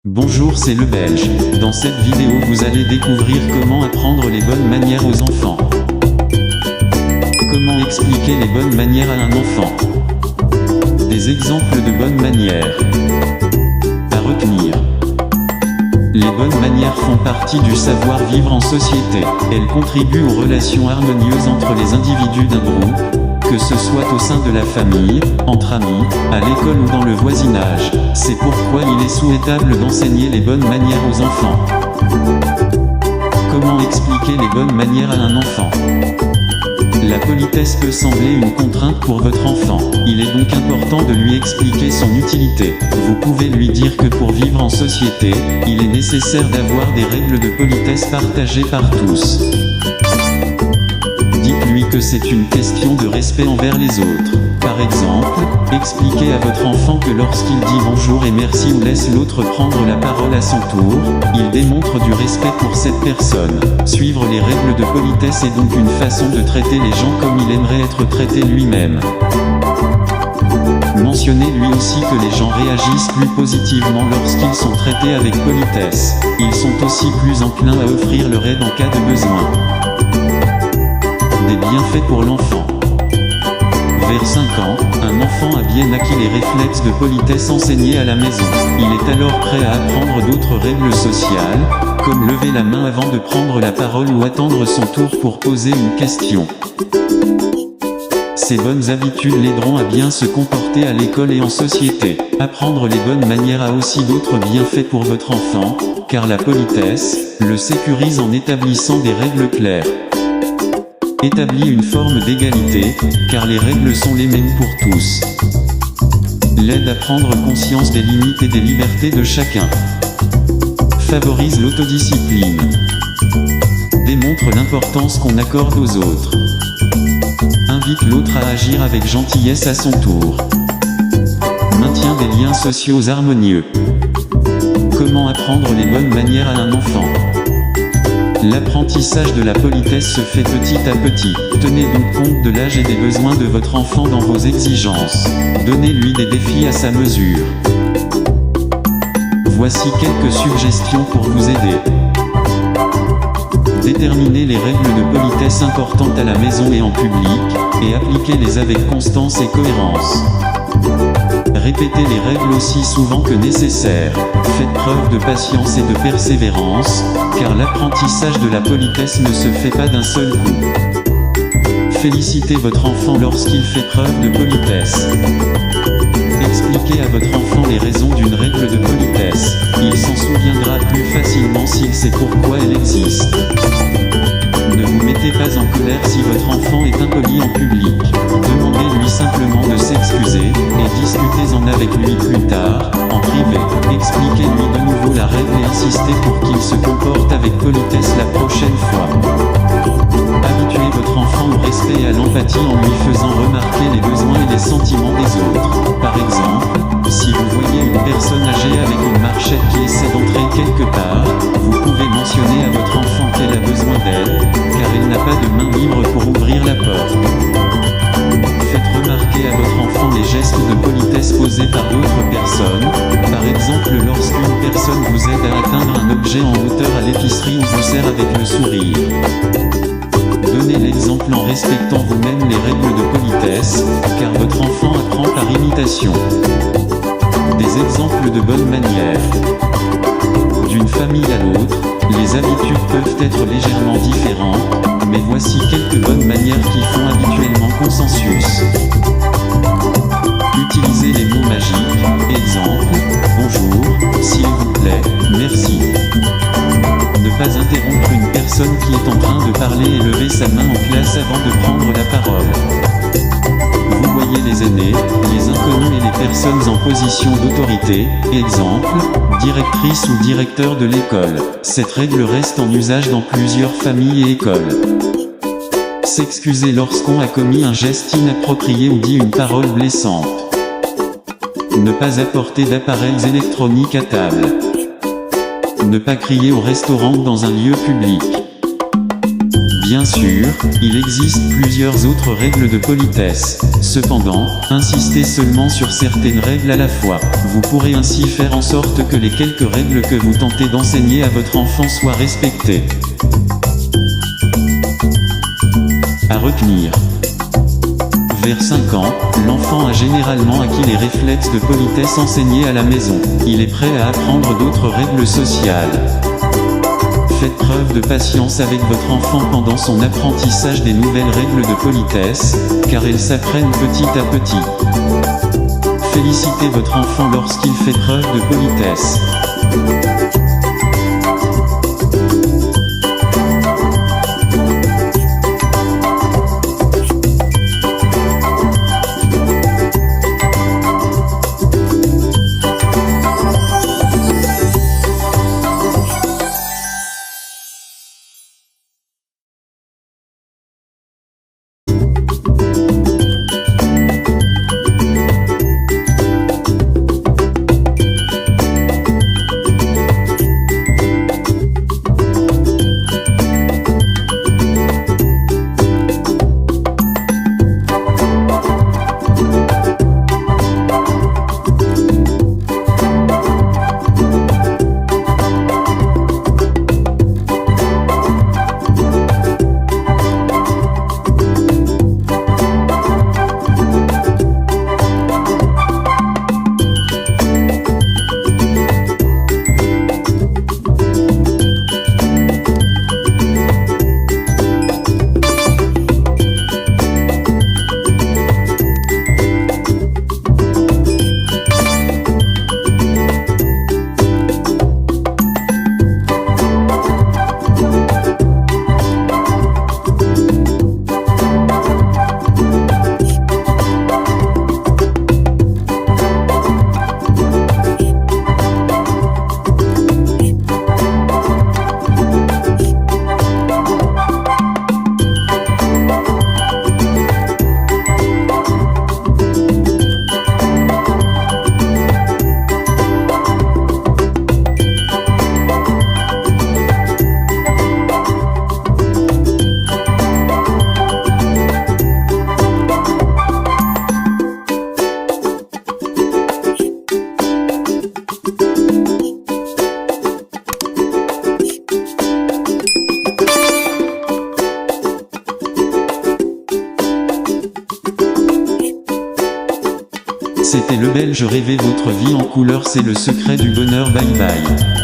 Bonjour, c'est le Belge. Dans cette vidéo vous allez découvrir comment apprendre les bonnes manières aux enfants. Comment expliquer les bonnes manières à un enfant. Des exemples de bonnes manières à retenir. Les bonnes manières font partie du savoir-vivre en société. Elles contribuent aux relations harmonieuses entre les individus d'un groupe, que ce soit au sein de la famille, entre amis, à l'école ou dans le voisinage. C'est pourquoi il est souhaitable d'enseigner les bonnes manières aux enfants. Comment expliquer les bonnes manières à un enfant? La politesse peut sembler une contrainte pour votre enfant. Il est donc important de lui expliquer son utilité. Vous pouvez lui dire que pour vivre en société, il est nécessaire d'avoir des règles de politesse partagées par tous. Dites-lui que c'est une question de respect envers les autres. Par exemple, expliquez à votre enfant que lorsqu'il dit bonjour et merci ou laisse l'autre prendre la parole à son tour, il démontre du respect pour cette personne. Suivre les règles de politesse est donc une façon de traiter les gens comme il aimerait être traité lui-même. Mentionnez lui aussi que les gens réagissent plus positivement lorsqu'ils sont traités avec politesse. Ils sont aussi plus enclins à offrir leur aide en cas de besoin. Des bienfaits pour l'enfant. Vers 5 ans, un enfant a bien acquis les réflexes de politesse enseignés à la maison. Il est alors prêt à apprendre d'autres règles sociales, comme lever la main avant de prendre la parole ou attendre son tour pour poser une question. Ces bonnes habitudes l'aideront à bien se comporter à l'école et en société. Apprendre les bonnes manières a aussi d'autres bienfaits pour votre enfant, car la politesse le sécurise en établissant des règles claires. Établit une forme d'égalité, car les règles sont les mêmes pour tous. L'aide à prendre conscience des limites et des libertés de chacun. Favorise l'autodiscipline. Démontre l'importance qu'on accorde aux autres. Invite l'autre à agir avec gentillesse à son tour. Maintient des liens sociaux harmonieux. Comment apprendre les bonnes manières à un enfant? L'apprentissage de la politesse se fait petit à petit. Tenez donc compte de l'âge et des besoins de votre enfant dans vos exigences. Donnez-lui des défis à sa mesure. Voici quelques suggestions pour vous aider. Déterminez les règles de politesse importantes à la maison et en public, et appliquez-les avec constance et cohérence. Répétez les règles aussi souvent que nécessaire. Faites preuve de patience et de persévérance, car l'apprentissage de la politesse ne se fait pas d'un seul coup. Félicitez votre enfant lorsqu'il fait preuve de politesse. Expliquez à votre enfant les raisons d'une règle de politesse. Il s'en souviendra plus facilement s'il sait pourquoi elle existe. Ne vous mettez pas en colère si votre enfant est impoli en public. Demandez-lui simplement de s'excuser, et discutez-en avec lui plus tard, en privé. Expliquez-lui de nouveau la règle et insistez pour qu'il se comporte avec politesse la prochaine fois. Habituez votre enfant au respect et à l'empathie en lui faisant remarquer les besoins et les sentiments des autres. Par exemple, si vous voyez une personne âgée avec une marchette qui essaie d'entrer quelque part, vous pouvez mentionner à votre enfant qu'elle a besoin d'aide, car elle n'a pas de main libre pour ouvrir la porte. Faites remarquer à votre enfant les gestes de politesse posés par d'autres personnes, par exemple lorsqu'une personne vous aide à atteindre un objet en hauteur à l'épicerie ou vous sert avec le sourire. Donnez l'exemple en respectant vous-même les règles de politesse, car votre enfant apprend par imitation. Des exemples de bonnes manières. D'une famille à l'autre, les habitudes peuvent être légèrement différentes, mais voici quelques bonnes manières qui font habituellement consensus. Utilisez les mots magiques. Exemple, bonjour, s'il vous plaît, merci. Ne pas interrompre une personne qui est en train de parler et lever sa main en classe avant de prendre la parole. Vous voyez les aînés, les inconnus et les personnes en position d'autorité. Exemple, directrice ou directeur de l'école. Cette règle reste en usage dans plusieurs familles et écoles. S'excuser lorsqu'on a commis un geste inapproprié ou dit une parole blessante. Ne pas apporter d'appareils électroniques à table. Ne pas crier au restaurant ou dans un lieu public. Bien sûr, il existe plusieurs autres règles de politesse. Cependant, insistez seulement sur certaines règles à la fois. Vous pourrez ainsi faire en sorte que les quelques règles que vous tentez d'enseigner à votre enfant soient respectées. À retenir. Vers 5 ans, l'enfant a généralement acquis les réflexes de politesse enseignés à la maison. Il est prêt à apprendre d'autres règles sociales. Faites preuve de patience avec votre enfant pendant son apprentissage des nouvelles règles de politesse, car elles s'apprennent petit à petit. Félicitez votre enfant lorsqu'il fait preuve de politesse. C'était Le Belge rêver votre vie en couleur, c'est le secret du bonheur. Bye bye.